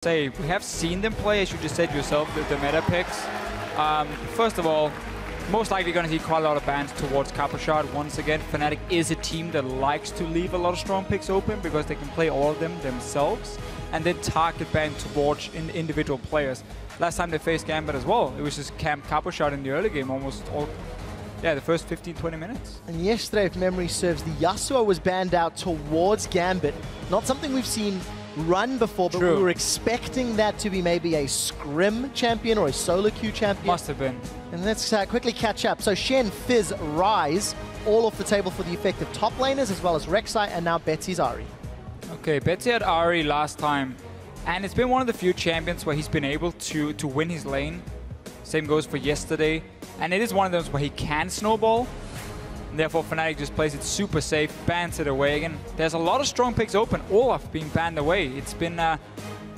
Say, we have seen them play, as you just said yourself, the meta picks. First of all, most likely going to see quite a lot of bans towards Capuchard. Once again, Fnatic is a team that likes to leave a lot of strong picks open because they can play all of them themselves and then target ban towards individual players. Last time they faced Gambit as well, it was just camp Capuchard in the early game almost all, the first 15-20 minutes. And yesterday, if memory serves, the Yasuo was banned out towards Gambit. Not something we've seen run before, but True. we were expecting that to be maybe a scrim champion or a solo queue champion. Must have been. And let's quickly catch up. So Shen, Fizz, Rise, all off the table for the effective top laners, as well as Rek'Sai, and now Betsy's Ahri. Okay, Betsy had Ahri last time, and it's been one of the few champions where he's been able to win his lane. Same goes for yesterday, and it is one of those where he can snowball. And therefore, Fnatic just plays it super safe, bans it away. Again, there's a lot of strong picks open. Olaf being banned away. It's been the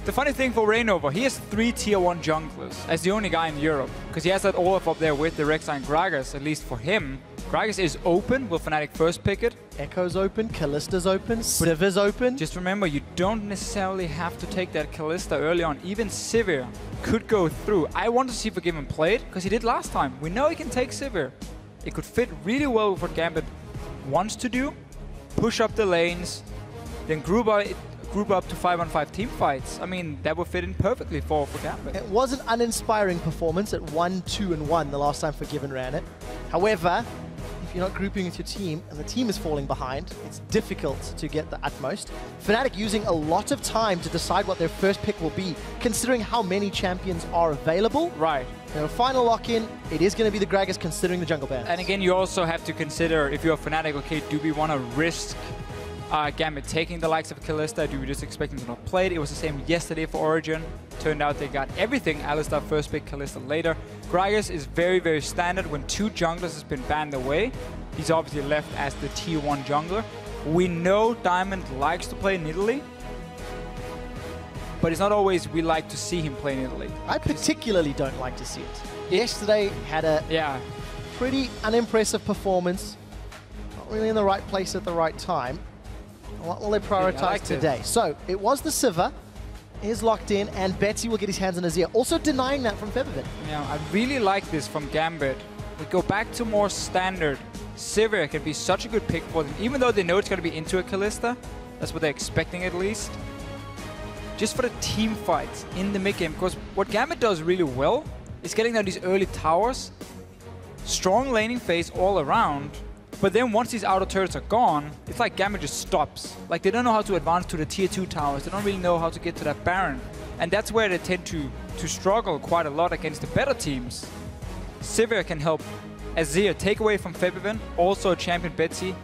funny thing for Rainover. He has 3 tier 1 junglers as the only guy in Europe, because he has that Olaf up there with the Rek'Sai and Gragas. At least for him, Gragas is open. Will Fnatic first pick it? Echo's open, Kallista's open, Sivir's open. Just remember, you don't necessarily have to take that Kallista early on. Even Sivir could go through. I want to see Forgiven play it, because he did last time. We know he can take Sivir. It could fit really well with what Gambit wants to do. Push up the lanes, then group up to 5-on-5 team fights. I mean, that would fit in perfectly for Gambit. It was an uninspiring performance at 1-2-1 the last time Forgiven ran it. However, if you're not grouping with your team and the team is falling behind, it's difficult to get the utmost. Fnatic using a lot of time to decide what their first pick will be, considering how many champions are available. Right. Now, final lock-in, it is going to be the Gragas considering the jungle bans. And again, you also have to consider, if you're a Fnatic, okay, do we want to risk Gambit taking the likes of Kalista? Do we just expect them to not play it? It was the same yesterday for Origin. Turned out they got everything. Alistar first pick, Kalista later. Gragas is very, very standard. When 2 junglers has been banned away, he's obviously left as the tier 1 jungler. We know Diamond likes to play in Italy, but it's not always we like to see him play in Italy. I particularly don't like to see it. Yesterday had a pretty unimpressive performance. Not really in the right place at the right time. What will they prioritize today? So it was the Sivir, is locked in, and Betsy will get his hands on Azir. Also denying that from Feathervin. Yeah, I really like this from Gambit. We go back to more standard. Sivir can be such a good pick for them, even though they know it's going to be into a Kalista. That's what they're expecting at least. Just for the team fights in the mid game, because what Gambit does really well is getting down these early towers, strong laning phase all around, but then once these outer turrets are gone, it's like Gambit just stops. Like, they don't know how to advance to the tier 2 towers, they don't really know how to get to that Baron, and that's where they tend to struggle quite a lot against the better teams. Sivir can help Azir take away from Febiven, also champion Betsy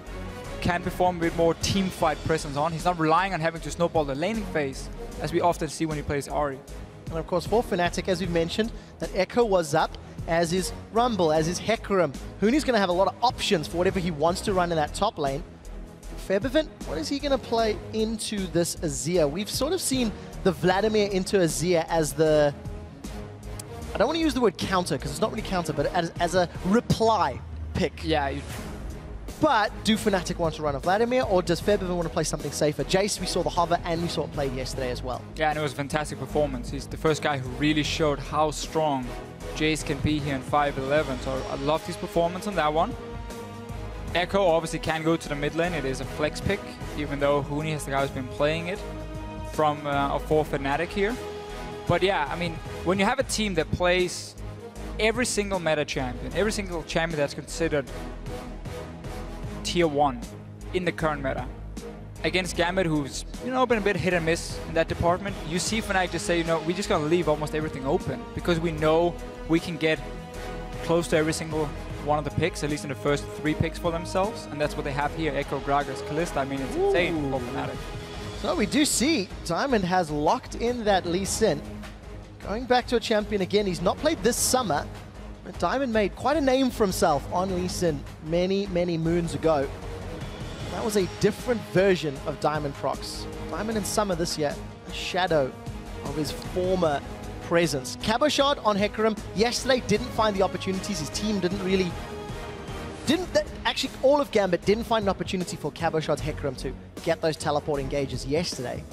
can perform with more team fight presence on. He's not relying on having to snowball the laning phase, as we often see when he plays Ahri. And of course, for Fnatic, as we've mentioned, that Echo was up, as is Rumble, as is Hecarim. Huni's going to have a lot of options for whatever he wants to run in that top lane. Febiven, what is he going to play into this Azir? We've sort of seen the Vladimir into Azir as the... I don't want to use the word counter, because it's not really counter, but as a reply pick. Yeah. But do Fnatic want to run a Vladimir, or does Febiven want to play something safer? Jace, we saw the hover, and we saw it played yesterday as well. Yeah, and it was a fantastic performance. He's the first guy who really showed how strong Jace can be here in 5-11. So I love his performance on that one. Echo obviously can go to the mid lane. It is a flex pick, even though Huni has the guy who's been playing it from for Fnatic here. But yeah, I mean, when you have a team that plays every single meta champion, every single champion that's considered tier 1 in the current meta, against Gambit, who's, you know, been a bit hit and miss in that department, you see Fnatic just say, you know, we're just going to leave almost everything open because we know we can get close to every single one of the picks, at least in the first 3 picks for themselves, and that's what they have here. Echo, Gragas, Kalista. I mean, it's insane for Fnatic. So we do see Diamond has locked in that Lee Sin. Going back to a champion again, he's not played this summer, but Diamond made quite a name for himself on Lee Sin many, many moons ago. That was a different version of Diamond procs. Diamond in summer this year, a shadow of his former presence. Cabochard on Hecarim yesterday didn't find the opportunities. His team actually all of Gambit didn't find an opportunity for Cabochard's Hecarim to get those teleport engages yesterday.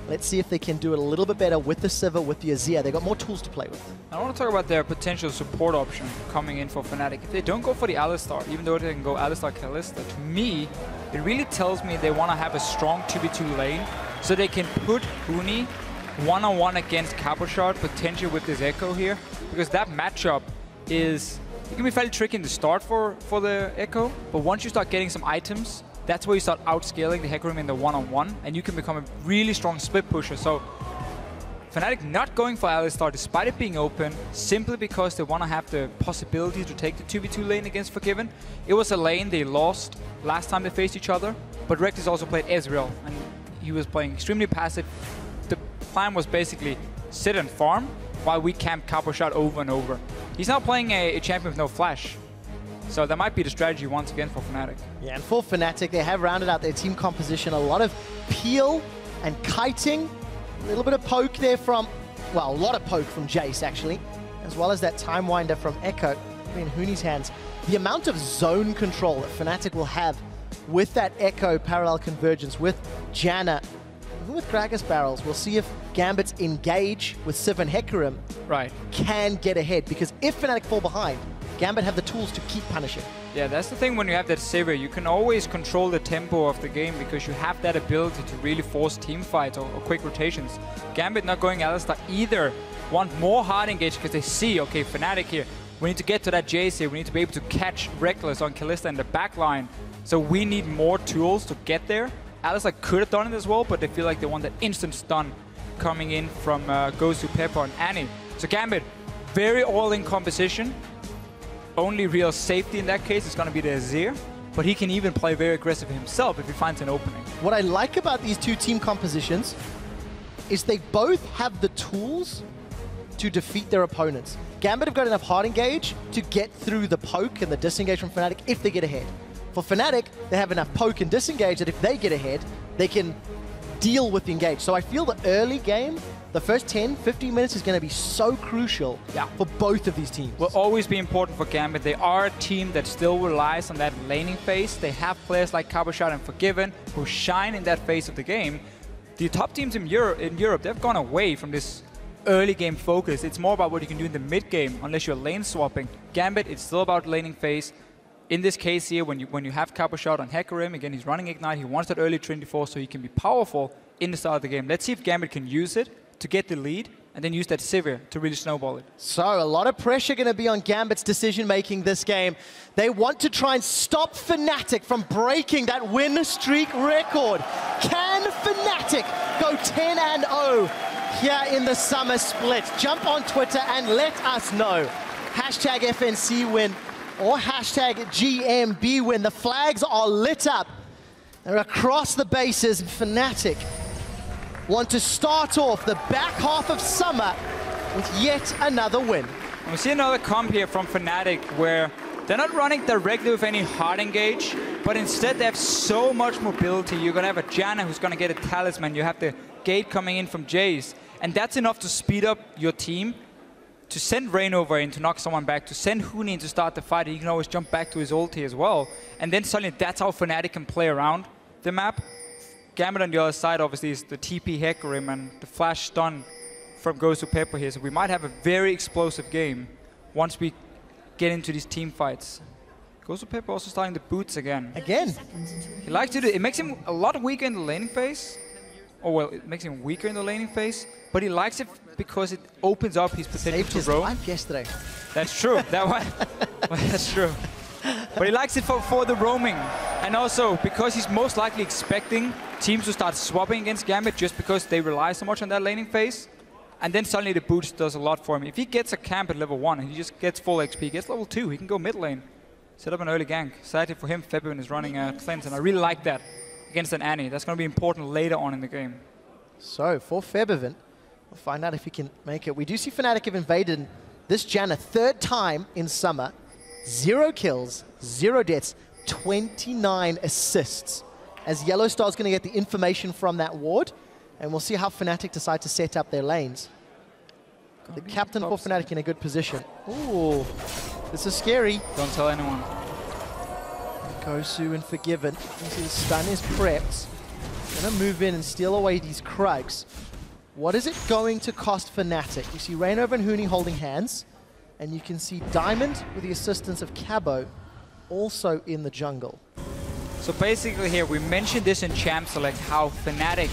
Let's see if they can do it a little bit better with the Sivir, with the Azir. They've got more tools to play with. I want to talk about their potential support option coming in for Fnatic. If they don't go for the Alistar, even though they can go Alistar Kalista, to me, it really tells me they want to have a strong 2v2 lane so they can put Huni one-on-one against Cabochard, potentially with this Echo here, because that matchup is... It can be fairly tricky in the start for the Echo, but once you start getting some items, that's where you start outscaling the Hecarim in the one-on-one, and you can become a really strong split pusher. So Fnatic not going for Alistar despite it being open, simply because they want to have the possibility to take the 2v2 lane against Forgiven. It was a lane they lost last time they faced each other, but Reckless also played Ezreal, and he was playing extremely passive. The plan was basically sit and farm while we camp Cabochard over and over. He's now playing a champion with no flash. So that might be the strategy once again for Fnatic. Yeah, and for Fnatic, they have rounded out their team composition. A lot of peel and kiting. A little bit of poke there from, well, a lot of poke from Jace, actually. As well as that Time Winder from Echo in Huni's hands. The amount of zone control that Fnatic will have with that Echo parallel convergence, with Janna, even with Gragas barrels, we'll see if Gambit's engage with Sivir and Hecarim can get ahead. Because if Fnatic fall behind, Gambit have the tools to keep punishing. Yeah, that's the thing when you have that Sivir. You can always control the tempo of the game because you have that ability to really force team fights or quick rotations. Gambit not going Alistar either want more hard engage because they see, okay, Fnatic here, we need to get to that Jace here. We need to be able to catch Reckless on Kalista in the back line. So we need more tools to get there. Alistar could have done it as well, but they feel like they want that instant stun coming in from Gosu, Pepper, and Annie. So Gambit, very all-in composition. Only real safety in that case is going to be the Azir, but he can even play very aggressive himself if he finds an opening. What I like about these two team compositions is they both have the tools to defeat their opponents. Gambit have got enough hard engage to get through the poke and the disengage from Fnatic if they get ahead. For Fnatic, they have enough poke and disengage that if they get ahead, they can deal with the engage. So I feel the early game, the first 10, 15 minutes is going to be so crucial for both of these teams. Will always be important for Gambit. They are a team that still relies on that laning phase. They have players like Cabochard and Forgiven who shine in that phase of the game. The top teams in Europe, they've gone away from this early game focus. It's more about what you can do in the mid game unless you're lane swapping. Gambit, it's still about laning phase. In this case here, when you have Cabochard on Hecarim, again, he's running Ignite. He wants that early Trinity Force so he can be powerful in the start of the game. Let's see if Gambit can use it to get the lead and then use that Sivir to really snowball it. So a lot of pressure going to be on Gambit's decision-making this game. They want to try and stop Fnatic from breaking that win streak record. Can Fnatic go 10-0 here in the summer split? Jump on Twitter and let us know. Hashtag FNC win or hashtag GMB win. The flags are lit up. They're across the bases. Fnatic want to start off the back half of summer with yet another win. We see another comp here from Fnatic where they're not running directly with any hard engage, but instead they have so much mobility. You're going to have a Janna who's going to get a talisman. You have the gate coming in from Jace, and that's enough to speed up your team, to send Rain over in to knock someone back, to send Huni in to start the fight. He can always jump back to his ulti as well. And then suddenly that's how Fnatic can play around the map. Gambit on the other side, obviously, is the TP Hecarim and the flash stun from Gosu Pepper here. So we might have a very explosive game once we get into these team fights. Gosu Pepper also starting the boots again. He likes to do it. It makes him a lot weaker in the laning phase. Oh, well, it makes him weaker in the laning phase. But he likes it because it opens up his potential to roam. Saved his life yesterday. That's true. That's true. But he likes it for the roaming. And also because he's most likely expecting teams to start swapping against Gambit just because they rely so much on that laning phase. And then suddenly the boots does a lot for him. If he gets a camp at level 1 and he just gets full XP, gets level 2, he can go mid lane. Set up an early gank. Sadly for him, Febvin is running a cleanse, and I really like that against an Annie. That's going to be important later on in the game. So for Febvin, we'll find out if he can make it. We do see Fnatic have invaded this Janna third time in summer. 0 kills, 0 deaths, 29 assists. As Yellow Star's going to get the information from that ward, and we'll see how Fnatic decide to set up their lanes. Got the captain for Fnatic in a good position. Ooh, this is scary. Don't tell anyone. Gosu and Forgiven. You see the stun is prepped. Gonna move in and steal away these Krugs. What is it going to cost Fnatic? You see Reignover and Huni holding hands, and you can see Diamond with the assistance of Cabo also in the jungle. So basically here, we mentioned this in Champ Select, how Fnatic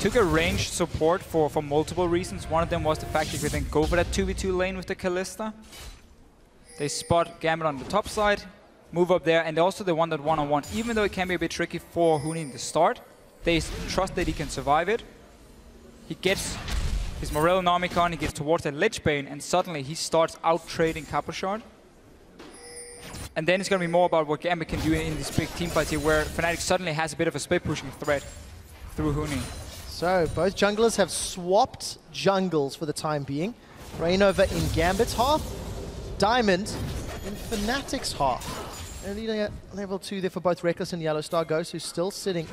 took a ranged support for multiple reasons. One of them was the fact that you could then go for that 2v2 lane with the Kalista. They spot Gambit on the top side, move up there, and also they want that one-on-one. Even though it can be a bit tricky for Huni in the start, they trust that he can survive it. He gets his Morellonomicon, he gets towards that ledge bane, and suddenly he starts out-trading Capuchard. And then it's going to be more about what Gambit can do in these big team fights here, where Fnatic suddenly has a bit of a split-pushing threat through Huni. So, both junglers have swapped jungles for the time being. Reignover in Gambit's half, Diamond in Fnatic's half. And leading at level 2 there for both Reckless and Yellowstar. Gosu still sitting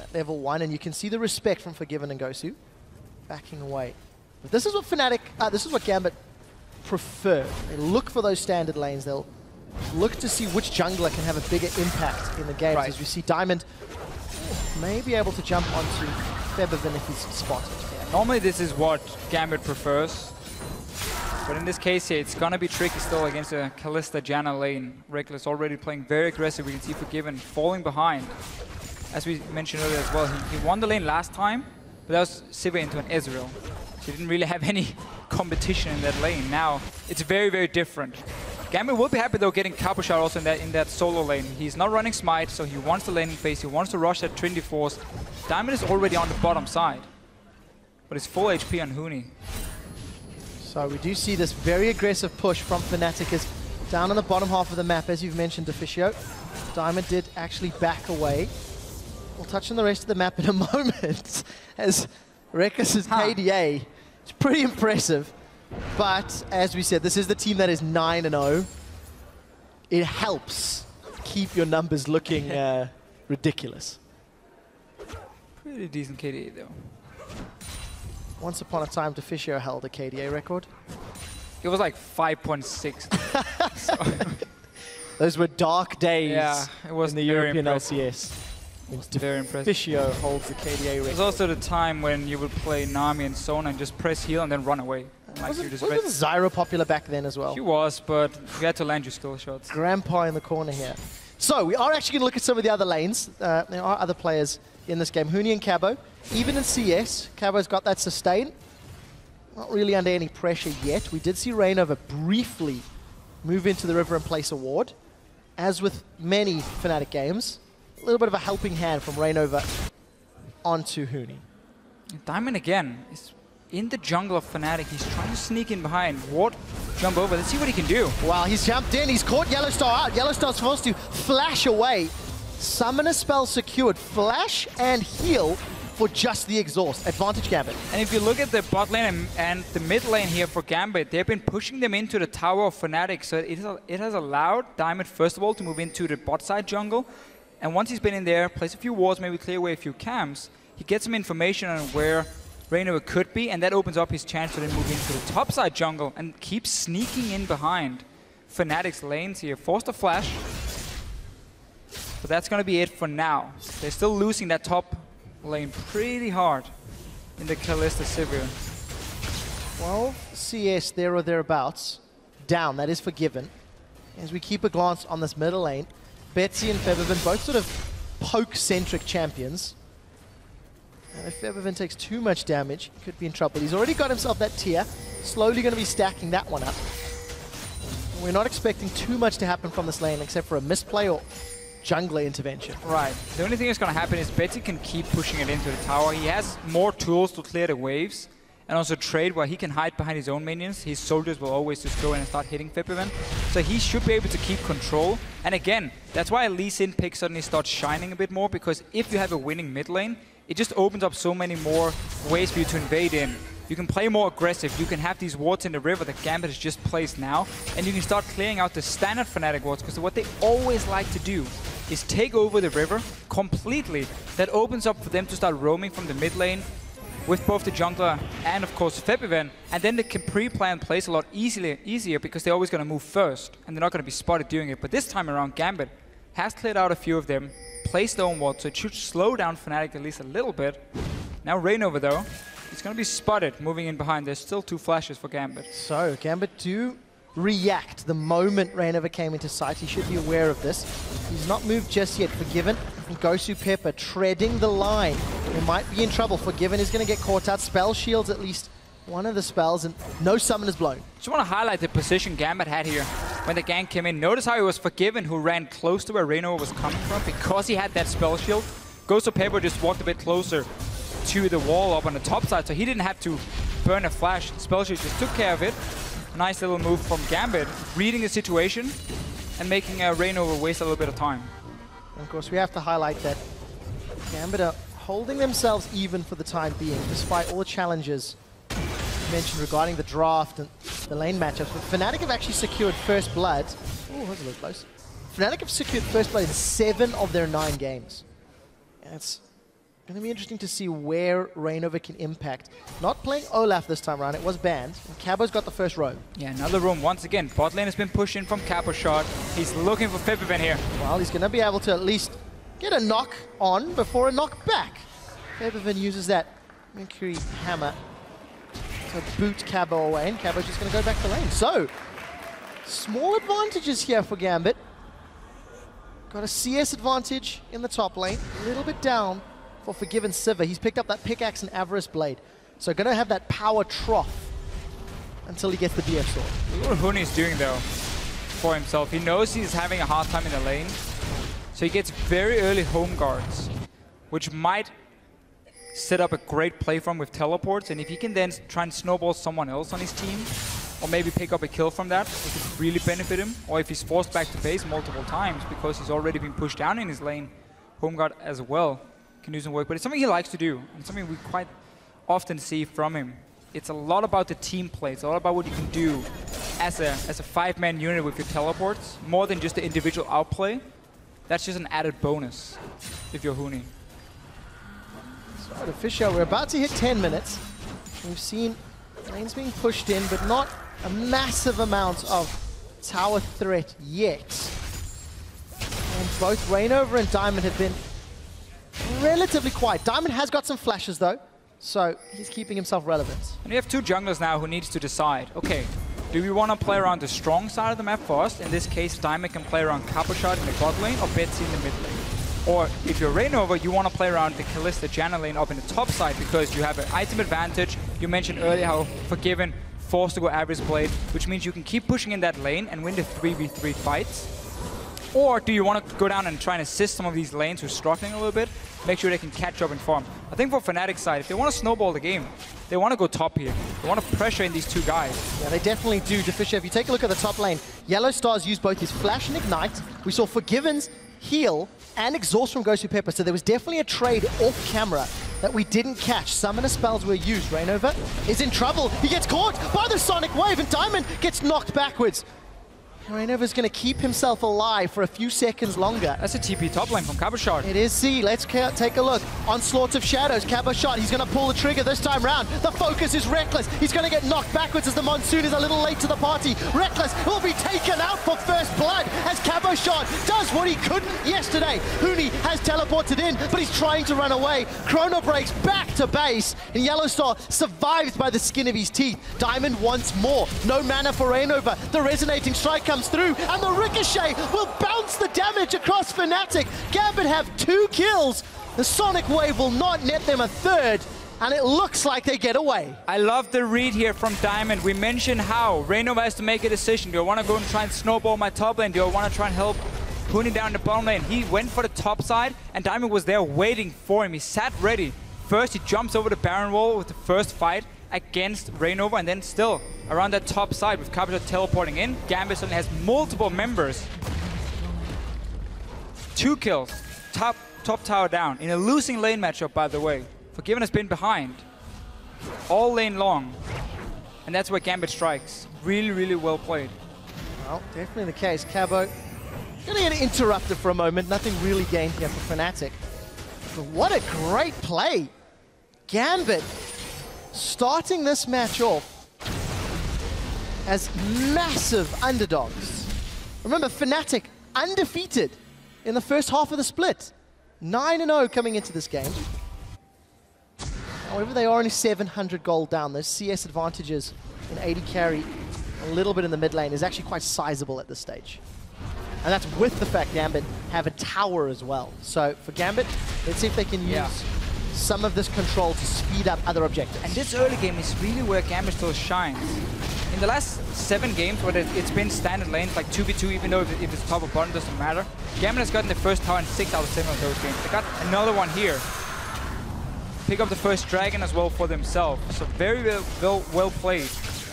at level 1, and you can see the respect from Forgiven and Gosu backing away. But this is what this is what Gambit prefer. They look for those standard lanes. They'll look to see which jungler can have a bigger impact in the games. As we see Diamond may be able to jump onto Febiven if he's spotted. Yeah, normally this is what Gambit prefers. But in this case here, it's gonna be tricky still against a Kalista Janna lane. Reckless already playing very aggressive. We can see Forgiven falling behind. As we mentioned earlier as well, he won the lane last time, but that was Sivir into an Ezreal. So he didn't really have any competition in that lane. Now, it's very, very different. Gambit will be happy though getting Capuchard also in that solo lane. He's not running Smite, so he wants the laning phase, he wants to rush that Trinity Force. Diamond is already on the bottom side, but it's full HP on Huni. So we do see this very aggressive push from Fnatic is down on the bottom half of the map, as you've mentioned, Deficio. Diamond did actually back away. We'll touch on the rest of the map in a moment, as Reckless's KDA is pretty impressive. But, as we said, this is the team that is 9-0. It helps keep your numbers looking ridiculous. Pretty decent KDA, though. Once upon a time, Deficio held a KDA record. It was like 5.6. Those were dark days it was in the European LCS. Very impressive. Deficio holds the KDA record. It was also the time when you would play Nami and Sona and just press heal and then run away. Wasn't Zyra popular back then as well? She was, but you had to land your skill shots. Grandpa in the corner here. So, we are actually going to look at some of the other lanes. There are other players in this game. Huni and Cabo. Even in CS, Cabo's got that sustain. Not really under any pressure yet. We did see Reignover briefly move into the river and place a ward. As with many Fnatic games, a little bit of a helping hand from Reignover onto Huni. Diamond again is in the jungle of Fnatic. He's trying to sneak in behind. Ward, jump over. Let's see what he can do. Wow, he's jumped in. He's caught Yellowstar out. Yellowstar's forced to flash away. Summoner spell secured. Flash and heal for just the exhaust. Advantage Gambit. And if you look at the bot lane and the mid lane here for Gambit, they've been pushing them into the tower of Fnatic. So it has allowed Diamond, first of all, to move into the bot side jungle. And once he's been in there, place a few wards, maybe clear away a few camps, he gets some information on where Reignover could be, and that opens up his chance to then move into the top side jungle and keep sneaking in behind Fnatic's lanes here. Forced a flash. But that's going to be it for now. They're still losing that top lane pretty hard in the Kalista Sivir. 12 CS there or thereabouts. Down, that is Forgiven. As we keep a glance on this middle lane, Betsy and Febiven, both sort of poke-centric champions. And if Febiven takes too much damage, he could be in trouble. He's already got himself that tier. Slowly going to be stacking that one up. We're not expecting too much to happen from this lane except for a misplay or jungler intervention. Right. The only thing that's going to happen is Betsy can keep pushing it into the tower. He has more tools to clear the waves and also trade where he can hide behind his own minions. His soldiers will always just go in and start hitting Febiven. So he should be able to keep control. And again, that's why a Lee Sin pick suddenly starts shining a bit more, because if you have a winning mid lane, it just opens up so many more ways for you to invade in. You can play more aggressive. You can have these wards in the river that Gambit has just placed now, and you can start clearing out the standard Fnatic wards, because what they always like to do is take over the river completely. That opens up for them to start roaming from the mid lane with both the jungler and, of course, Febiven, and then they can pre-plan plays a lot easier because they're always going to move first, and they're not going to be spotted doing it. But this time around, Gambit has cleared out a few of them, placed the own ward, so it should slow down Fnatic at least a little bit. Now Reignover though, he's going to be spotted moving in behind. There's still 2 flashes for Gambit. So Gambit do react the moment Reignover came into sight. He should be aware of this. He's not moved just yet. Forgiven and Gosu Pepper treading the line. They might be in trouble. Forgiven is going to get caught out. Spell shields at least one of the spells, and no summon is blown. Just want to highlight the position Gambit had here when the gank came in. Notice how he was Forgiven, who ran close to where Reignover was coming from because he had that spell shield. Gosu Pepper just walked a bit closer to the wall up on the top side, so he didn't have to burn a flash. Spell shield just took care of it. A nice little move from Gambit, reading the situation and making Reignover waste a little bit of time. And of course, we have to highlight that Gambit are holding themselves even for the time being, despite all the challenges you mentioned regarding the draft and the lane matchups. But Fnatic have actually secured first blood. Oh, that was a little close. Fnatic have secured first blood in 7 of their 9 games. And it's going to be interesting to see where Reignover can impact. Not playing Olaf this time around, it was banned. And Cabo's got the first roam. Yeah, another roam once again. Bot lane has been pushed in from Cabo shot. He's looking for Febiven here. Well, he's going to be able to at least get a knock on before a knock back. Febiven uses that Mercury Hammer to boot Cabo away, and Cabo's just going to go back to lane. So, small advantages here for Gambit. Got a CS advantage in the top lane, a little bit down for Forgiven Sivir. He's picked up that pickaxe and Avarice Blade. So going to have that power trough until he gets the BF sword. Look what Huni's doing though for himself. He knows he's having a hard time in the lane. So he gets very early home guards, which might set up a great play from with teleports. And if he can then try and snowball someone else on his team, or maybe pick up a kill from that, it could really benefit him. Or if he's forced back to base multiple times because he's already been pushed down in his lane, home guard as well can do some work. But it's something he likes to do, and something we quite often see from him. It's a lot about the team play. It's a lot about what you can do as a 5-man unit with your teleports, more than just the individual outplay. That's just an added bonus if you're Huni. So, official, we're about to hit 10 minutes. We've seen lanes being pushed in, but not a massive amount of tower threat yet. And both Reignover and Diamond have been relatively quiet. Diamond has got some flashes though, so he's keeping himself relevant. And we have 2 junglers now who needs to decide, okay, do we want to play around the strong side of the map first? In this case, Diamond can play around Caboshot in the bot lane or Betsy in the mid lane. Or if you're Reignover, you want to play around the Kalista Janna lane up in the top side because you have an item advantage. You mentioned earlier how Forgiven forced to go Avarice Blade, which means you can keep pushing in that lane and win the 3v3 fights. Or do you want to go down and try and assist some of these lanes who are struggling a little bit, make sure they can catch up in farm? I think for Fnatic's side, if they want to snowball the game, they want to go top here. They want to pressure in these 2 guys. Yeah, they definitely do. Deficia, if you take a look at the top lane, Yellow Stars used both his Flash and Ignite. We saw Forgiven's heal and exhaust from Gosu Pepper, so there was definitely a trade off camera that we didn't catch. Summoner spells were used. Reignover is in trouble. He gets caught by the Sonic Wave, and Diamond gets knocked backwards. Reignover's going to keep himself alive for a few seconds longer. That's a TP top lane from Caboshot. It is C. Let's take a look. Onslaught of Shadows. Caboshot. He's going to pull the trigger this time round. The focus is Reckless. He's going to get knocked backwards as the Monsoon is a little late to the party. Reckless will be taken out for first blood as Caboshot does what he couldn't yesterday. Huni has teleported in, but he's trying to run away. Chrono breaks back to base, and Yellow Star survives by the skin of his teeth. Diamond wants more. No mana for Reignover. The resonating strike comes through, and the ricochet will bounce the damage across Fnatic. Gambit have 2 kills. The Sonic Wave will not net them a 3rd, and it looks like they get away. I love the read here from Diamond. We mentioned how Reignover has to make a decision. Do I want to go and try and snowball my top lane? Do I want to try and help Huni down the bottom lane? He went for the top side, and Diamond was there waiting for him. He sat ready. First, he jumps over the Baron wall with the first fight against Reignover, and then still around that top side with Caboshot teleporting in. Gambit suddenly has multiple members. 2 kills, top tower down in a losing lane matchup, by the way. Forgiven has been behind all lane long, and that's where Gambit strikes. Really, really well played. Well, definitely the case. Cabo gonna get interrupted for a moment. Nothing really gained here for Fnatic. But what a great play. Gambit starting this match off as massive underdogs. Remember, Fnatic undefeated in the first half of the split. 9-0 coming into this game. However, they are only 700 gold down. Those CS advantages in AD carry, a little bit in the mid lane, is actually quite sizable at this stage. And that's with the fact Gambit have a tower as well. So for Gambit, let's see if they can use some of this control to speed up other objectives. And this early game is really where Gambit still shines. In the last 7 games, where it's been standard lanes, like 2v2, even though if it's top or bottom, doesn't matter. Gambit has gotten the first tower in 6 out of 7 of those games. They got another one here. Pick up the first dragon as well for themselves. So very well played.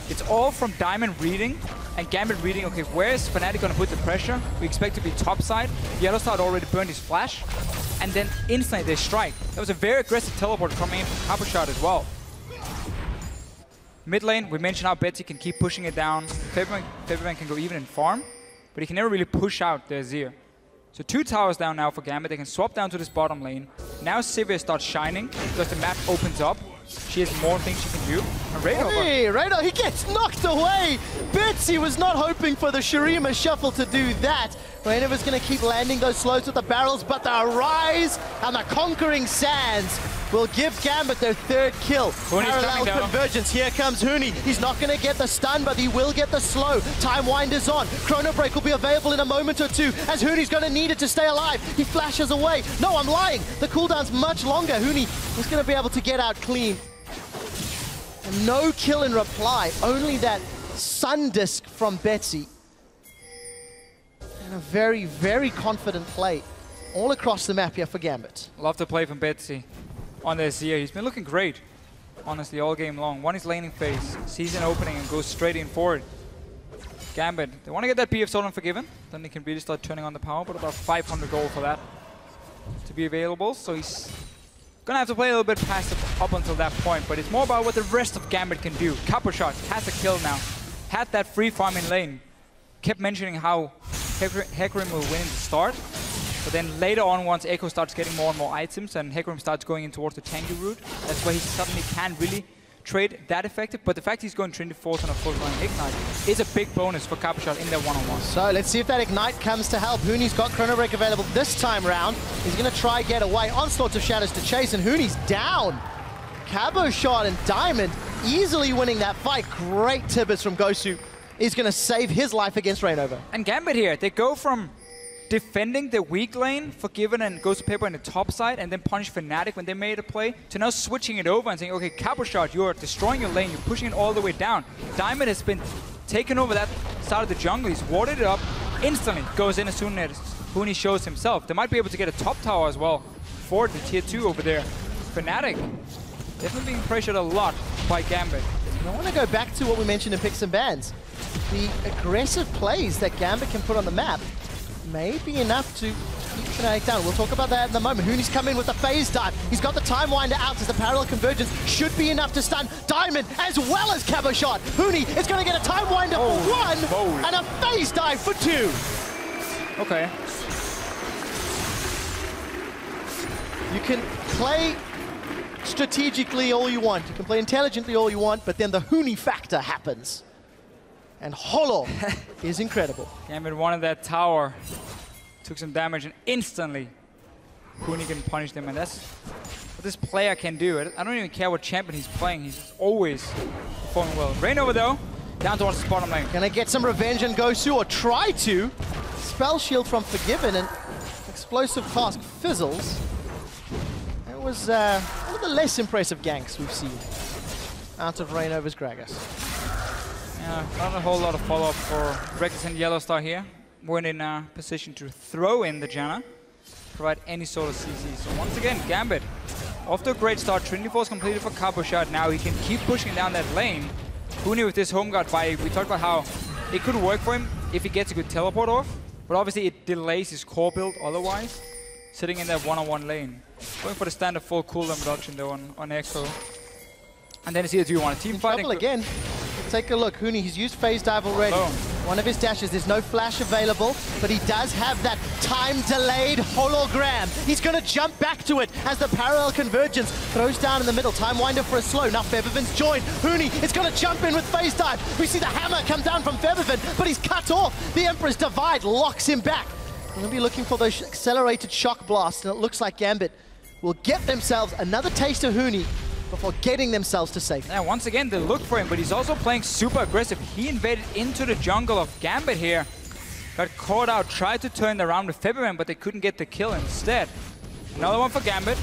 It's all from Diamond reading and Gambit reading, okay, where is Fnatic going to put the pressure? We expect to be topside. Yellowstar had already burned his flash. And then instantly they strike. That was a very aggressive teleport coming in from Coppershot as well. Mid lane, we mentioned how Betsy can keep pushing it down. Featherman can go even in farm, but he can never really push out the Azir. So 2 towers down now for Gambit. They can swap down to this bottom lane. Now Sivir starts shining because the map opens up. She has more things she can do. And Rado, he gets knocked away! Betsy was not hoping for the Shurima shuffle to do that. Rainova's going to keep landing those slows with the barrels, but the Rise and the Conquering Sands will give Gambit their 3rd kill. Parallel convergence. Here comes Huni. He's not going to get the stun, but he will get the slow. Time Wind is on. Chrono Break will be available in a moment or two, as Huni's going to need it to stay alive. He flashes away. No, I'm lying. The cooldown's much longer. Huni is going to be able to get out clean. And no kill in reply. Only that Sun Disc from Betsy. And a very, very confident play all across the map here for Gambit. Love to play from Betsy on the Azir. He's been looking great, honestly, all game long. One is laning phase, sees an opening and goes straight in forward. Gambit, they want to get that BF Stolen Forgiven, then they can really start turning on the power, but about 500 gold for that to be available. So he's gonna have to play a little bit passive up until that point, but it's more about what the rest of Gambit can do. Coppershot has a kill now, had that free farm in lane, kept mentioning how Hecarim will win in the start, but then later on, once Echo starts getting more and more items and Hecarim starts going in towards the tanky route, that's where he suddenly can really trade that effective. But the fact he's going Trinity Force on a full line Ignite is a big bonus for Coppershot in their one-on-one. So let's see if that Ignite comes to help. Huni's got Chrono Break available this time round. He's going to try get away. Onslaught of Shadows to chase, and Huni's down. Coppershot and Diamond easily winning that fight. Great Tibbers from Gosu. He's going to save his life against Rainova. And Gambit here, they go from defending the weak lane, Forgiven and Ghost of Paper in the top side, and then punish Fnatic when they made a play, to now switching it over and saying, okay, Coppershot, you're destroying your lane, you're pushing it all the way down. Diamond has been taking over that side of the jungle, he's warded it up, instantly goes in as soon as Huni shows himself. They might be able to get a top tower as well for the tier 2 over there. Fnatic definitely being pressured a lot by Gambit. I want to go back to what we mentioned in Picks and Bans. The aggressive plays that Gambit can put on the map may be enough to keep Fnatic down. We'll talk about that in a moment. Huni's come in with the phase dive. He's got the Time Winder out as the parallel convergence should be enough to stun Diamond as well as Coppershot. Huni is going to get a Time Winder for 1 and a phase dive for 2. Okay. You can play strategically all you want. You can play intelligently all you want, but then the Huni factor happens. And Holo is incredible. Gambit wanted that tower, took some damage, and instantly Huni can punish them. And that's what this player can do. I don't even care what champion he's playing. He's always performing well. Rainova, though, down towards the bottom lane. Gonna get some revenge and Gosu, or try to. Spell shield from Forgiven, and explosive task fizzles. It was one of the less impressive ganks we've seen out of Rainova's Gragas. Yeah, not a whole lot of follow-up for Reckless and Yellowstar here. Weren't in a position to throw in the Janna, provide any sort of CC. So once again, Gambit, off to a great start. Trinity Force completed for Coppershot. Now he can keep pushing down that lane. Huni with this home guard buy, we talked about how it could work for him if he gets a good teleport off, but obviously it delays his core build otherwise, sitting in that one-on-one lane. Going for the standard full cooldown reduction though on Echo. And then it's either do you want a team fighting again. Take a look, Huni, he's used phase dive already. One of his dashes, there's no flash available, but he does have that time-delayed hologram. He's going to jump back to it as the parallel convergence throws down in the middle. Time Winder for a slow. Now Feathervin's joined. Huni is going to jump in with phase dive. We see the hammer come down from Feathervin, but he's cut off. The Emperor's Divide locks him back. We'll be looking for those accelerated shock blasts, and it looks like Gambit will get themselves another taste of Huni before getting themselves to safety. Yeah, once again, they look for him, but he's also playing super aggressive. He invaded into the jungle of Gambit here. Got caught out, tried to turn around with Feberman, but they couldn't get the kill instead. Another one for Gambit.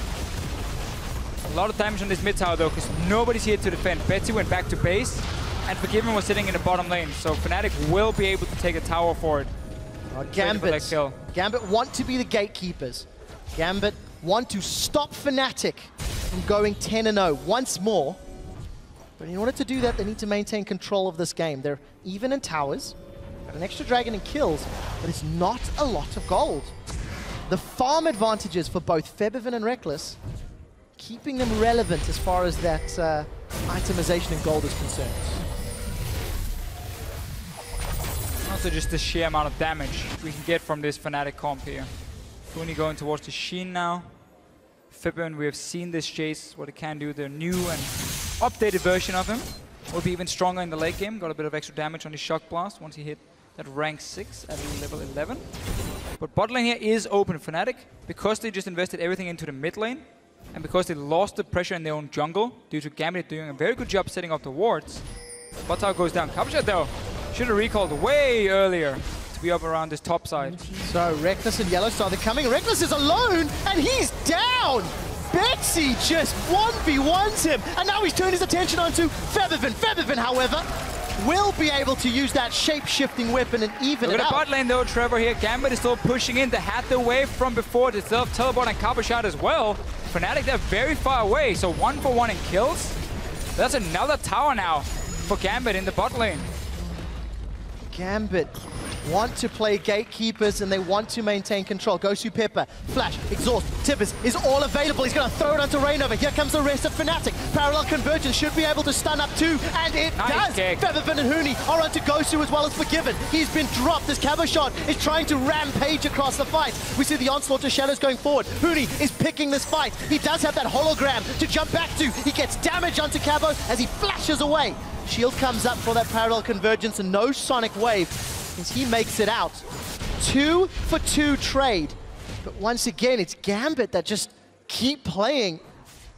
A lot of damage on this mid tower though, because nobody's here to defend. Betsy went back to base, and Forgiven was sitting in the bottom lane, so Fnatic will be able to take a tower for it. Gambit want to be the gatekeepers. Gambit want to stop Fnatic from going 10-0 once more. But in order to do that, they need to maintain control of this game. They're even in towers, got an extra dragon in kills, but it's not a lot of gold. The farm advantages for both Febiven and Reckless, keeping them relevant as far as that itemization in gold is concerned. Also just the sheer amount of damage we can get from this Fnatic comp here. Huni going towards the Sheen now. Febiven, we have seen this Jace, what it can do. The new and updated version of him will be even stronger in the late game. Got a bit of extra damage on his Shock Blast once he hit that rank 6 at level 11. But bot lane here is open. Fnatic, because they just invested everything into the mid lane, and because they lost the pressure in their own jungle due to Gambit doing a very good job setting up the wards, bot tower goes down. Kabasha though, should have recalled way earlier to be up around this top side. So Reckless and Yellowstar, they're coming. Reckless is alone, and he's down! Betsy just 1v1s him, and now he's turned his attention onto Febiven. Febiven, however, will be able to use that shape-shifting weapon and even it out. Look at the bot lane though, Trevor here. Gambit is still pushing in. They had the wave from before to self-teleport and Kabasha as well. Fnatic, they're very far away, so 1-for-1 in kills. That's another tower now for Gambit in the bot lane. Gambit want to play gatekeepers and they want to maintain control. Gosu Pepper, Flash, Exhaust, Tibbers is all available. He's going to throw it onto Rainover. Here comes the rest of Fnatic. Parallel Convergence should be able to stun up too, and it does. Featherfin and Huni are onto Gosu as well as Forgiven. He's been dropped. This Cabashot is trying to rampage across the fight. We see the onslaught to Shadows going forward. Huni is picking this fight. He does have that hologram to jump back to. He gets damage onto Cabo as he flashes away. Shield comes up for that Parallel Convergence and no Sonic Wave as he makes it out. 2-for-2 trade. But once again, it's Gambit that just keep playing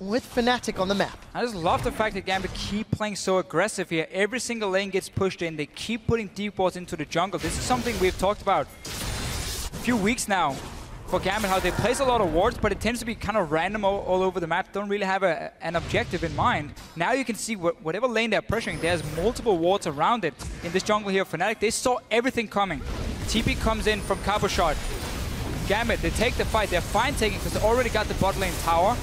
with Fnatic on the map. I just love the fact that Gambit keep playing so aggressive here. Every single lane gets pushed in. They keep putting deep wards into the jungle. This is something we've talked about a few weeks now for Gambit, how they place a lot of wards, but it tends to be kind of random all over the map. Don't really have an objective in mind. Now you can see whatever lane they're pressuring, there's multiple wards around it. In this jungle here, Fnatic, they saw everything coming. TP comes in from Cabo Shot. Gambit, they take the fight. They're fine taking because they already got the bot lane tower,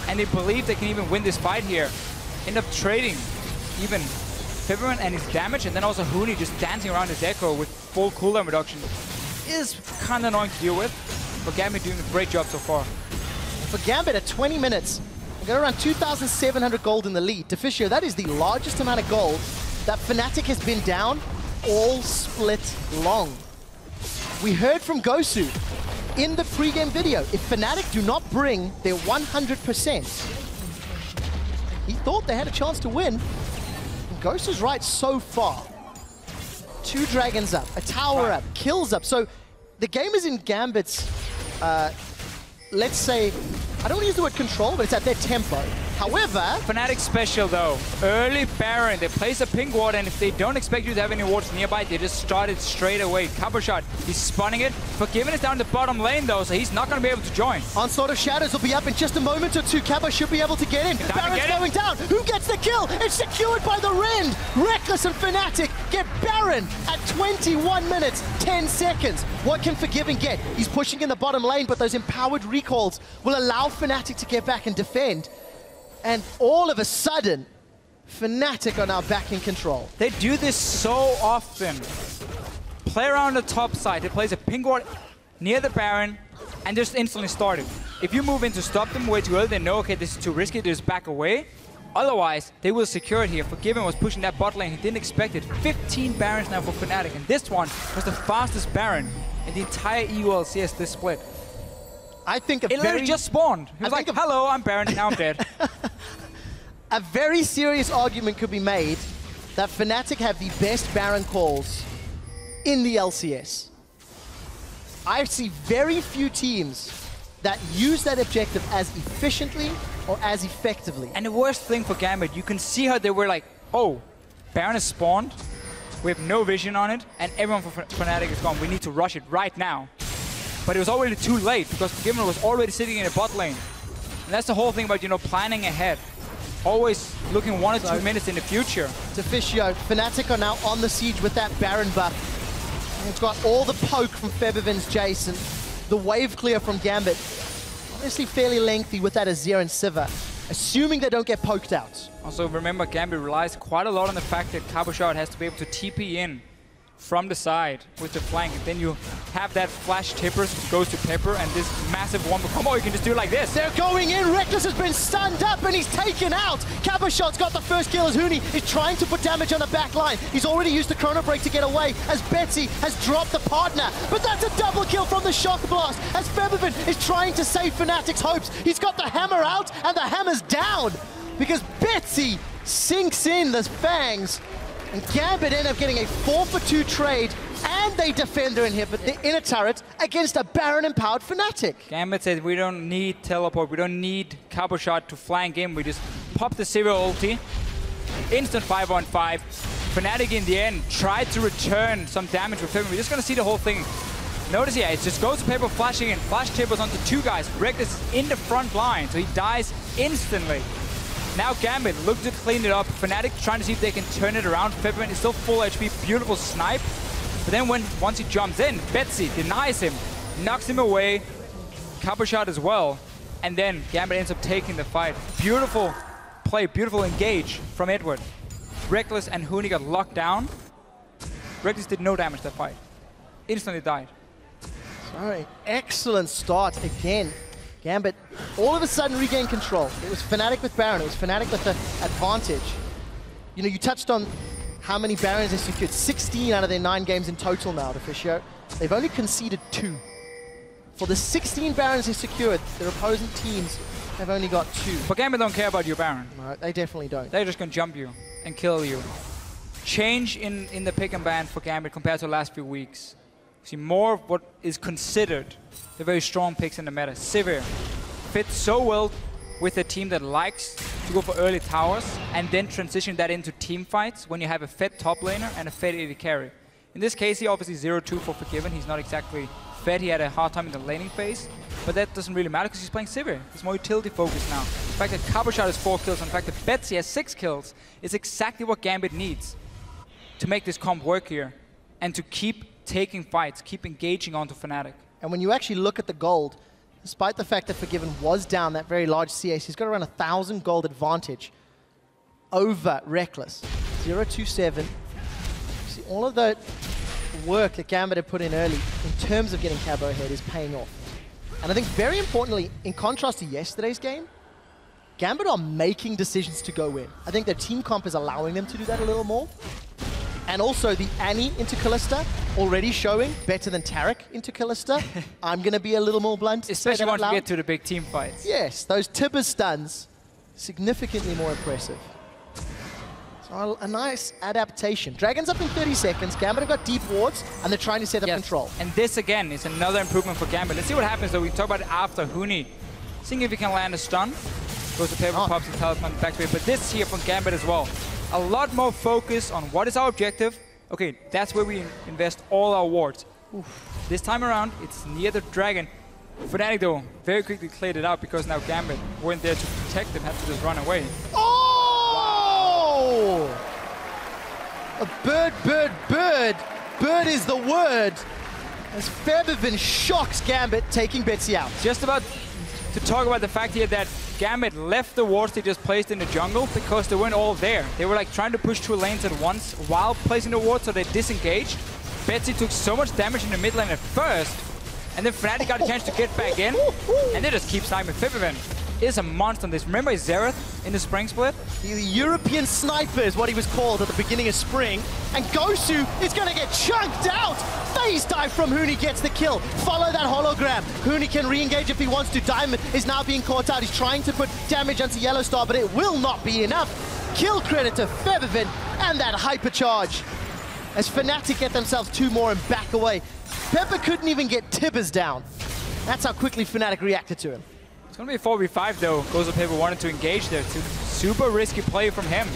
and they believe they can even win this fight here. End up trading even Feberman and his damage, and then also Huni just dancing around his echo with full cooldown reduction. Is kind of annoying to deal with. But Gambit doing a great job so far. For Gambit at 20 minutes, we got around 2,700 gold in the lead. Deficio, that is the largest amount of gold that Fnatic has been down all split long. We heard from Gosu in the pre-game video, if Fnatic do not bring their 100%, he thought they had a chance to win. And Gosu's right so far. 2 dragons up, a tower up, kills up. So the game is in Gambit's, let's say, I don't want to use the word control, but it's at their tempo. However, Fnatic special though. Early Baron, they place a ping ward, and if they don't expect you to have any wards nearby, they just start it straight away. Cover shot, he's spawning it. Forgiven is down the bottom lane though, so he's not going to be able to join. Onslaught of Shadows will be up in just a moment or two. Cabo should be able to get in. Baron's going down. Who gets the kill? It's secured by the Rend. Reckless and Fnatic get Baron at 21 minutes, 10 seconds. What can Forgiven get? He's pushing in the bottom lane, but those empowered recalls will allow Fnatic to get back and defend. And all of a sudden, Fnatic are now back in control. They do this so often. Play around the top side. They place a ping ward near the Baron and just instantly start it. If you move in to stop them way too early, they know, okay, this is too risky, they just back away. Otherwise, they will secure it here. Forgiven was pushing that bot lane. He didn't expect it. 15 Barons now for Fnatic, and this one was the fastest Baron in the entire EU LCS this split. I think it literally just spawned. He was like, hello, I'm Baron, now I'm dead. A very serious argument could be made that Fnatic have the best Baron calls in the LCS. I see very few teams that use that objective as efficiently or as effectively. And the worst thing for Gambit, you can see how they were like, oh, Baron is spawned, we have no vision on it, and everyone from Fnatic is gone. We need to rush it right now. But it was already too late because Gambit was already sitting in a bot lane. And that's the whole thing about, you know, planning ahead. Always looking 1 or 2 minutes in the future. To Fishio, Fnatic are now on the siege with that Baron buff. And it's got all the poke from Febiven's Jason, the wave clear from Gambit. Honestly fairly lengthy with that Azir and Sivir, assuming they don't get poked out. Also remember, Gambit relies quite a lot on the fact that Cabochard has to be able to TP in from the side with the flank. And then you have that flash tippers which goes to Pepper and this massive one. Come on, you can just do it like this. They're going in. Reckless has been stunned up and he's taken out. Cabochard's got the first kill as Huni is trying to put damage on the back line. He's already used the Chrono Break to get away as Betsy has dropped the partner. But that's a double kill from the Shock Blast as Febiven is trying to save Fnatic's hopes. He's got the hammer out and the hammer's down because Betsy sinks in the fangs. And Gambit end up getting a 4-for-2 trade, and they defend their inner turret against a Baron-empowered Fnatic. Gambit said we don't need teleport, we don't need Cabochard to flank in, we just pop the Sivir ulti, instant 5-on-5. Fnatic in the end tried to return some damage with him. We're just gonna see the whole thing. Notice here, it just goes to Pepper flashing in, flash tippers onto 2 guys. Reckless is in the front line, so he dies instantly. Now Gambit look to clean it up. Fnatic trying to see if they can turn it around. Febiven is still full HP, beautiful snipe. But then once he jumps in, Betsy denies him, knocks him away. Cabochard as well. And then Gambit ends up taking the fight. Beautiful play, beautiful engage from Edward. Reckless and Huni got locked down. Reckless did no damage that fight. Instantly died. Sorry, excellent start again. Gambit all of a sudden regained control. It was Fnatic with Baron, it was Fnatic with the advantage. You know, you touched on how many Barons they secured. 16 out of their 9 games in total now, Deficio. They've only conceded 2. For the 16 Barons they secured, their opposing teams have only got 2. But Gambit don't care about your Baron. No, they definitely don't. They're just gonna jump you and kill you. Change in the pick and ban for Gambit compared to the last few weeks. See more of what is considered the very strong picks in the meta. Sivir fits so well with a team that likes to go for early towers and then transition that into team fights when you have a fed top laner and a fed AD carry. In this case, he obviously 0-2 for Forgiven. He's not exactly fed. He had a hard time in the laning phase, but that doesn't really matter because he's playing Sivir. He's more utility focused now. The fact that Cabochard has 4 kills and the fact that Betsy has 6 kills is exactly what Gambit needs to make this comp work here and to keep taking fights, keep engaging onto Fnatic. And when you actually look at the gold, despite the fact that Forgiven was down that very large CS, he's got around 1,000 gold advantage over Reckless. 0-2-7. See, all of the work that Gambit had put in early in terms of getting Cabo ahead is paying off. And I think very importantly, in contrast to yesterday's game, Gambit are making decisions to go in. I think their team comp is allowing them to do that a little more. And also the Annie into Kalista already showing better than Taric into Kalista. I'm going to be a little more blunt. Especially once we get to the big team fights. Yes, those Tibber stuns, significantly more impressive. So a nice adaptation. Dragon's up in 30 seconds. Gambit have got deep wards, and they're trying to set up control. And this, again, is another improvement for Gambit. Let's see what happens, though. We can talk about it after Huni. Seeing if he can land a stun. Goes to Paper, pops the talisman back to it. But this here from Gambit as well. A lot more focus on what is our objective. Okay, that's where we invest all our wards. Oof. This time around, it's near the dragon. Fnatic, though, very quickly cleared it out because now Gambit weren't there to protect them, had to just run away. Oh! Wow. A bird, bird, bird. Bird is the word. As Febiven shocks Gambit, taking Betsy out. Just about to talk about the fact here that Gambit left the wards they just placed in the jungle because they weren't all there. They were like trying to push 2 lanes at once while placing the wards, so they disengaged. Betsy took so much damage in the mid lane at first, and then Fnatic got a chance to get back in, and they just keep sniping. Febiven is a monster on this. Remember Xerath in the spring split? The European sniper is what he was called at the beginning of spring, and Gosu is going to get chunked out. Phase dive from Huni gets the kill. Follow that hologram. Huni can re-engage if he wants to. Diamond is now being caught out. He's trying to put damage onto Yellow Star, but it will not be enough. Kill credit to Febiven and that hypercharge as Fnatic get themselves 2 more and back away. Pepper couldn't even get Tibbers down. That's how quickly Fnatic reacted to him. It's going to be a 4v5 though. GoSoPaper wanted to engage there. Super risky play from him.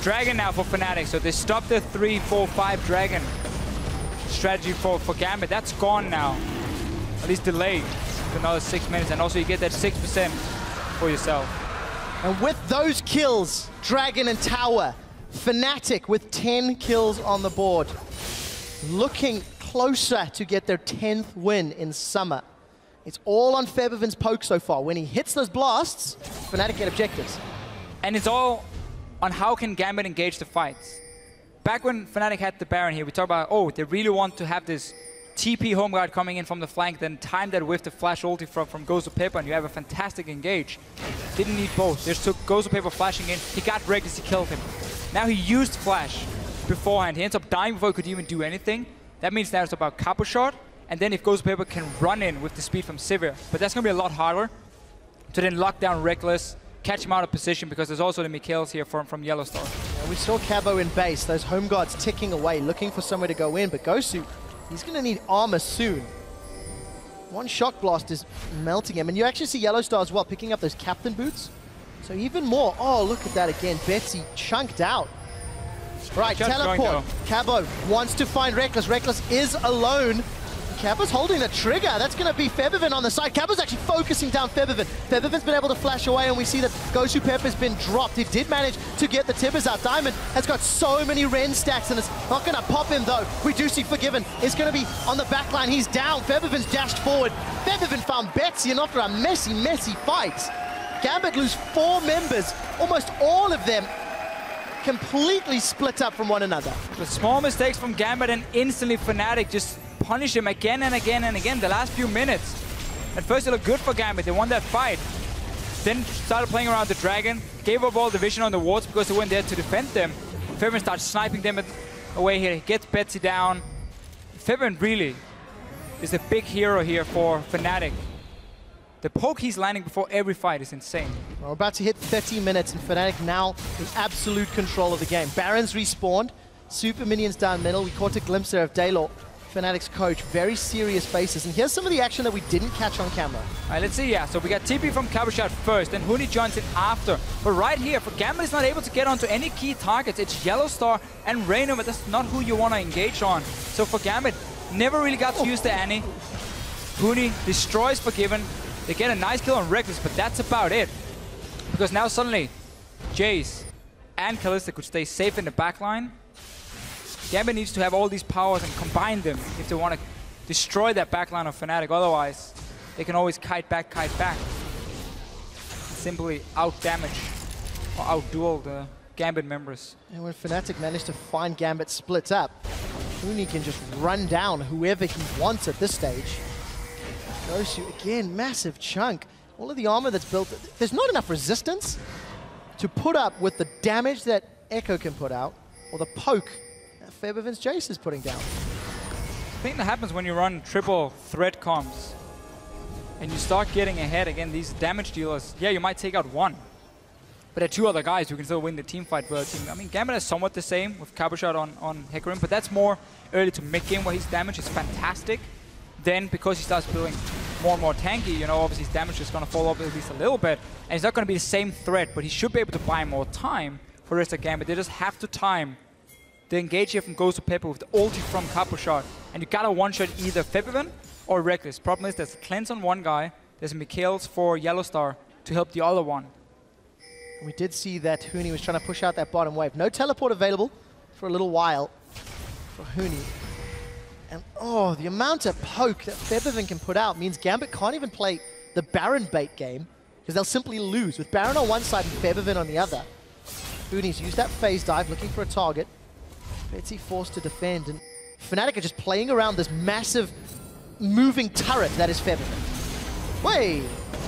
Dragon now for Fnatic, so they stopped the 3-4-5 Dragon strategy for Gambit. That's gone now. At least delayed for another 6 minutes, and also you get that 6% for yourself. And with those kills, Dragon and Tower, Fnatic with 10 kills on the board, looking closer to get their 10th win in summer. It's all on Febiven's poke so far. When he hits those blasts, Fnatic get objectives. And it's all on how can Gambit engage the fights. Back when Fnatic had the Baron here, we talked about, oh, they really want to have this TP home guard coming in from the flank, then time that with the flash ulti from GoSoPaper, and you have a fantastic engage. Didn't need both. Just took GoSoPaper flashing in. He got Reckless, he killed him. Now he used flash beforehand. He ends up dying before he could even do anything. That means now it's about Capo Shot, and then if GoSoPaper can run in with the speed from Sivir. But that's going to be a lot harder to then lock down Reckless, catch him out of position, because there's also the Mikhails here from Yellowstar. Yeah, we saw Cabo in base, those home guards ticking away, looking for somewhere to go in, but Gosu, he's going to need armor soon. One shock blast is melting him, and you actually see Yellowstar as well, picking up those captain boots. So even more, oh, look at that again, Betsy chunked out. Right, teleport. Cabo wants to find Reckless. Reckless is alone. Cabo's holding the trigger. That's going to be Febiven on the side. Cabo's actually focusing down Febiven. Febiven's been able to flash away, and we see that GoSoPaper's been dropped. He did manage to get the Tibbers out. Diamond has got so many Ren stacks, and it's not going to pop him, though. We do see Forgiven is going to be on the back line. He's down. Febiven's dashed forward. Febiven found Betsy, and after a messy, messy fight, Gambit lose 4 members. Almost all of them completely split up from one another. The small mistakes from Gambit, and instantly Fnatic just punish him again and again and again the last few minutes. At first it looked good for Gambit, they won that fight. Then started playing around the Dragon, gave up all the vision on the wards because they weren't there to defend them. Febiven starts sniping them away here, he gets Betsy down. Febiven really is a big hero here for Fnatic. The poke he's landing before every fight is insane. We're about to hit 30 minutes, and Fnatic now in absolute control of the game. Baron's respawned, super minions down middle. We caught a glimpse there of Daylor, Fnatic's coach. Very serious faces. And here's some of the action that we didn't catch on camera. All right, let's see, yeah. So we got TP from Caboshot first, then Huni joins in after. But right here, for Gambit is not able to get onto any key targets. It's Yellowstar and Reino, but that's not who you want to engage on. So for Gambit, never really got to use the Annie. Huni destroys Forgiven. They get a nice kill on Reckless, but that's about it. Because now suddenly, Jace and Kalista could stay safe in the backline. Gambit needs to have all these powers and combine them if they want to destroy that backline of Fnatic. Otherwise, they can always kite back. Simply out-damage or out-duel the Gambit members. And when Fnatic managed to find Gambit split up, Huni can just run down whoever he wants at this stage. Gosu, again, massive chunk. All of the armor that's built, there's not enough resistance to put up with the damage that Echo can put out, or the poke that Febiven's Jace is putting down. The thing that happens when you run triple threat comps, and you start getting ahead again, these damage dealers, yeah, you might take out one, but there are 2 other guys who can still win the team fight for a team. I mean, Gambit is somewhat the same with Caboshot on Hecarim, but that's more early to mid-game where his damage is fantastic. Then, because he starts feeling more and more tanky, you know, obviously his damage is going to fall off at least a little bit. And he's not going to be the same threat, but he should be able to buy more time for the rest of the Gambit. They just have to time the engage here from GoSoPaper with the ulti from Caboshot. And you got to one-shot either Febiven or Reckless. Problem is there's a cleanse on one guy, there's a Mikhails for Yellowstar to help the other one. We did see that Huni was trying to push out that bottom wave. No teleport available for a little while for Huni. And oh, the amount of poke that Febiven can put out means Gambit can't even play the Baron bait game, because they'll simply lose. With Baron on one side and Febiven on the other. Huni's used that phase dive, looking for a target. Betsy forced to defend, and Fnatic are just playing around this massive moving turret that is Febiven. Wait!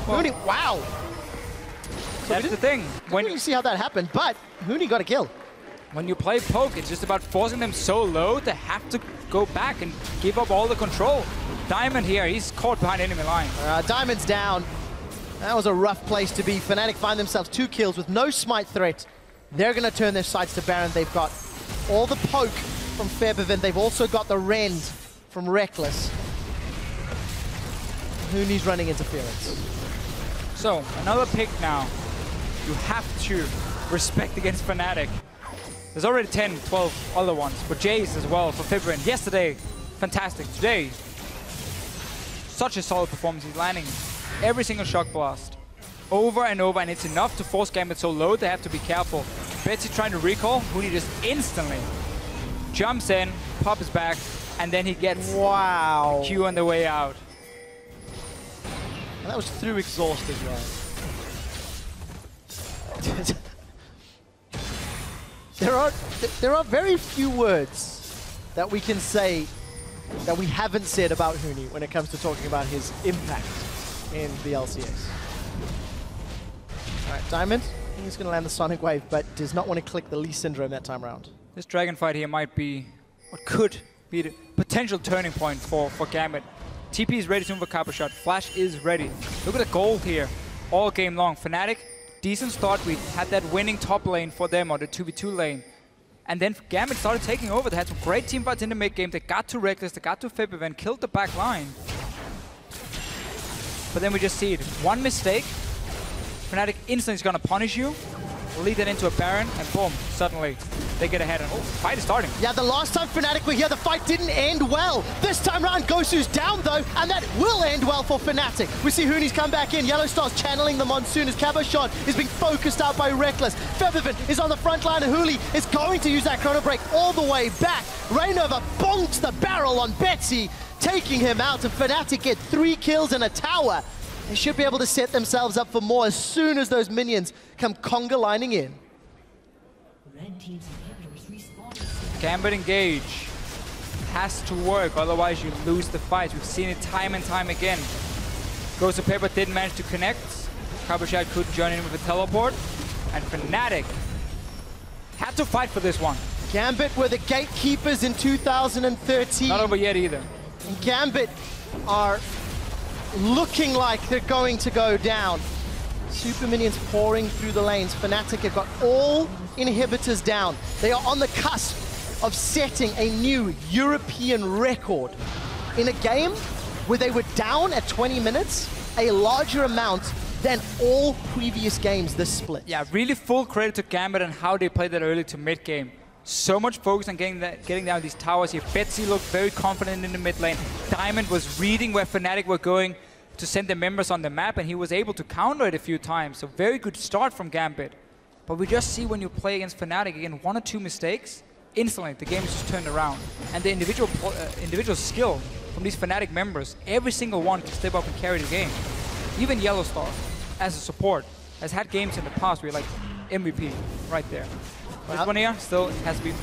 Well, Huni, wow! So that's the thing. When you see how that happened, but Huni got a kill. When you play poke, it's just about forcing them so low they have to go back and give up all the control. Diamond here, he's caught behind enemy line. Diamond's down. That was a rough place to be. Fnatic find themselves 2 kills with no smite threat. They're going to turn their sights to Baron. They've got all the poke from Febiven. They've also got the rend from Reckless. Huni's running interference. So, another pick now. You have to respect against Fnatic. There's already 10, 12 other ones, but Jace as well for Fibrin. Yesterday, fantastic. Today, such a solid performance. He's landing every single shock blast over and over, and it's enough to force Gambit so low they have to be careful. Betsy trying to recall, Huni just instantly jumps in, pop his back, and then he gets Q on the way out. And that was through exhaust as well. There are very few words that we can say that we haven't said about Huni when it comes to talking about his impact in the LCS. All right, Diamond, he's going to land the Sonic Wave, but does not want to click the Lee Syndrome that time around. This Dragon fight here might be what could be the potential turning point for Gambit. TP is ready soon for Copper Shot. Flash is ready. Look at the gold here all game long. Fnatic, decent start. We had that winning top lane for them, or the 2v2 lane. And then Gambit started taking over. They had some great team fights in the mid game. They got to Reckless, they got to Fibrin, killed the back line. But then we just see it. One mistake, Fnatic instantly is going to punish you, lead it into a Baron, and boom, suddenly they get ahead. And oh, fight is starting. Yeah, the last time Fnatic were here, the fight didn't end well. This time around, Gosu's down though, and that will end well for Fnatic. We see Huni's come back in. Yellowstar's channeling the Monsoon as Cabo Shot is being focused out by Reckless. Febivin is on the front line, and Huli is going to use that Chrono Break all the way back. Rainova bonks the barrel on Betsy, taking him out, and Fnatic get 3 kills in a tower. They should be able to set themselves up for more as soon as those minions come conga lining in. Red team's inhibitors respawning. Gambit engage. Has to work, otherwise you lose the fight. We've seen it time and time again. Goes to Pepper, didn't manage to connect. Cabochad could join in with a teleport. And Fnatic had to fight for this one. Gambit were the gatekeepers in 2013. Not over yet either. And Gambit are looking like they're going to go down. Super minions pouring through the lanes. Fnatic have got all inhibitors down. They are on the cusp of setting a new European record in a game where they were down at 20 minutes, a larger amount than all previous games this split. Yeah, really full credit to Gambit and how they played that early to mid game. So much focus on getting down these towers here. Betsy looked very confident in the mid lane. Diamond was reading where Fnatic were going to send the members on the map, and he was able to counter it a few times. So very good start from Gambit. But we just see when you play against Fnatic, again, 1 or 2 mistakes, instantly the game is just turned around. And the individual skill from these Fnatic members, every single one can step up and carry the game. Even Yellowstar, as a support, has had games in the past where you're like, MVP, right there. This one here still has to be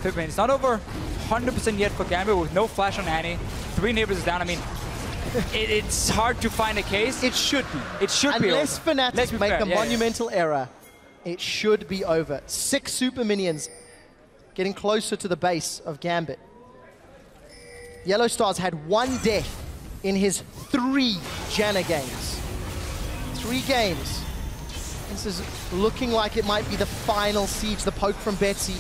Fibrin. It's not over 100% yet for Gambit with no flash on Annie. 3 neighbors down. I mean, it's hard to find a case. It should be. It should be over. Unless Fnatic make a monumental error, it should be over. 6 super minions getting closer to the base of Gambit. Yellowstar's had 1 death in his 3 Janna games. 3 games. This is looking like it might be the final siege. The poke from Betsy.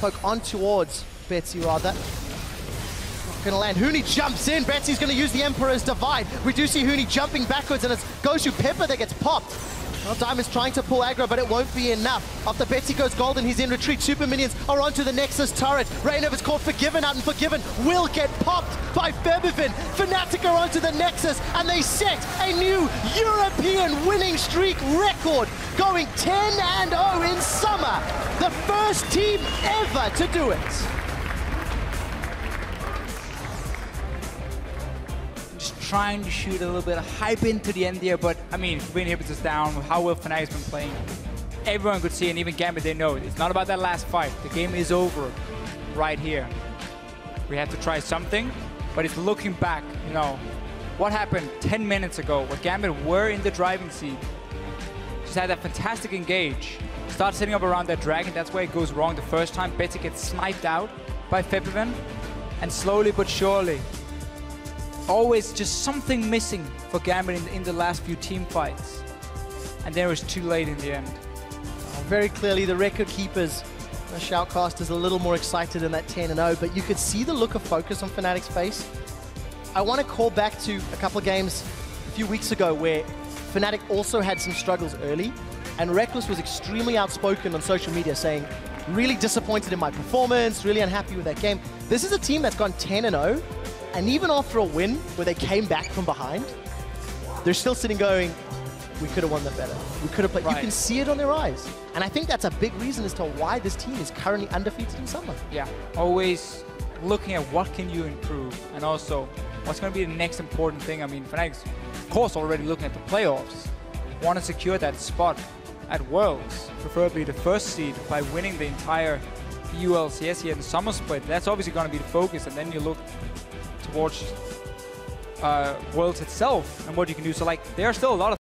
Poke on towards Betsy, rather. Not gonna land. Huni jumps in. Betsy's gonna use the Emperor's Divide. We do see Huni jumping backwards, and it goes to Pepper that gets popped. Well, Diamond's trying to pull aggro, but it won't be enough. After Betsy goes golden, he's in retreat. Super minions are onto the Nexus turret. Rainova's caught Forgiven out, and Forgiven will get popped by Febivin. Fnatic are onto the Nexus, and they set a new European winning streak record, going 10-0 in summer. The first team ever to do it. Trying to shoot a little bit of hype into the end here, but I mean, Green Inhibitors down, how well Fnatic's been playing. Everyone could see, and even Gambit, they know it. It's not about that last fight. The game is over right here. We have to try something, but it's looking back, you know, what happened 10 minutes ago, where Gambit were in the driving seat. Just had that fantastic engage. Start setting up around that dragon, that's where it goes wrong the first time. Betsy gets sniped out by Febivin, and slowly but surely, always just something missing for Gambit in the last few team fights. And then it was too late in the end. Very clearly the record keepers, the Shoutcasters, a little more excited in that 10-0, but you could see the look of focus on Fnatic's face. I want to call back to a couple of games a few weeks ago where Fnatic also had some struggles early, and Reckless was extremely outspoken on social media saying, really disappointed in my performance, really unhappy with that game. This is a team that's gone 10-0, and even after a win where they came back from behind, they're still sitting going, we could have won that better. We could have played. Right. You can see it on their eyes. And I think that's a big reason as to why this team is currently undefeated in summer. Yeah, always looking at what can you improve, and also what's going to be the next important thing. I mean, Fnatic's, of course, already looking at the playoffs. Want to secure that spot at Worlds, preferably the first seed, by winning the entire LCS here in the summer split. That's obviously going to be the focus, and then you look towards Worlds itself and what you can do. So, like, there are still a lot of